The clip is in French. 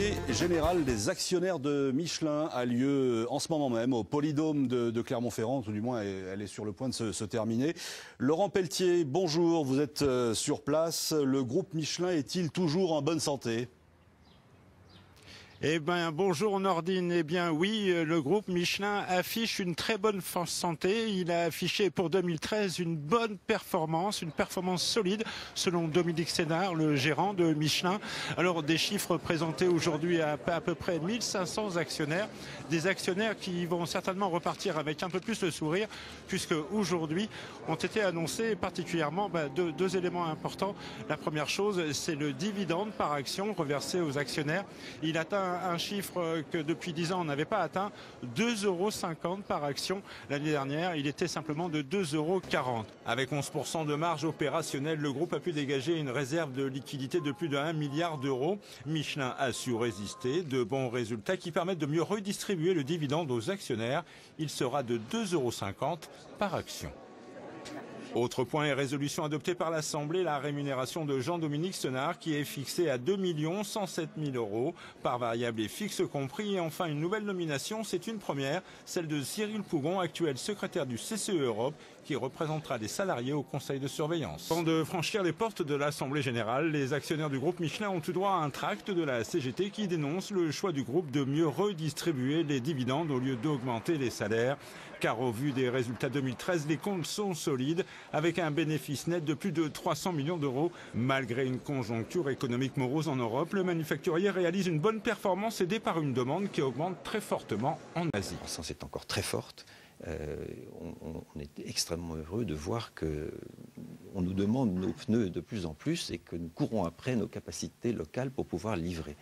L'Assemblée générale des actionnaires de Michelin a lieu en ce moment même au Polydôme de Clermont-Ferrand, tout du moins elle est sur le point de se terminer. Laurent Pelletier, bonjour, vous êtes sur place. Le groupe Michelin est-il toujours en bonne santé ? Eh bien, bonjour Nordine. Eh bien, oui, le groupe Michelin affiche une très bonne santé. Il a affiché pour 2013 une bonne performance, une performance solide, selon Dominique Sénard, le gérant de Michelin. Alors, des chiffres présentés aujourd'hui à peu près 1500 actionnaires. Des actionnaires qui vont certainement repartir avec un peu plus le sourire, puisque aujourd'hui ont été annoncés particulièrement deux éléments importants. La première chose, c'est le dividende par action reversé aux actionnaires. Il atteint un chiffre que depuis 10 ans on n'avait pas atteint, 2,50 € par action. L'année dernière, il était simplement de 2,40 €. Avec 11% de marge opérationnelle, le groupe a pu dégager une réserve de liquidité de plus de 1 milliard d'euros. Michelin a su résister, de bons résultats qui permettent de mieux redistribuer le dividende aux actionnaires. Il sera de 2,50 € par action. Autre point et résolution adoptée par l'Assemblée, la rémunération de Jean-Dominique Senard qui est fixée à 2 107 000 € par variable et fixe compris. Et enfin, une nouvelle nomination, c'est une première, celle de Cyril Pougon, actuel secrétaire du CCE Europe, qui représentera les salariés au conseil de surveillance. Avant de franchir les portes de l'Assemblée générale, les actionnaires du groupe Michelin ont tout droit à un tract de la CGT qui dénonce le choix du groupe de mieux redistribuer les dividendes au lieu d'augmenter les salaires. Car au vu des résultats 2013, les comptes sont solides, avec un bénéfice net de plus de 300 millions d'euros. Malgré une conjoncture économique morose en Europe, le manufacturier réalise une bonne performance aidée par une demande qui augmente très fortement en Asie. La croissance est encore très forte. On est extrêmement heureux de voir qu'on nous demande nos pneus de plus en plus et que nous courons après nos capacités locales pour pouvoir livrer.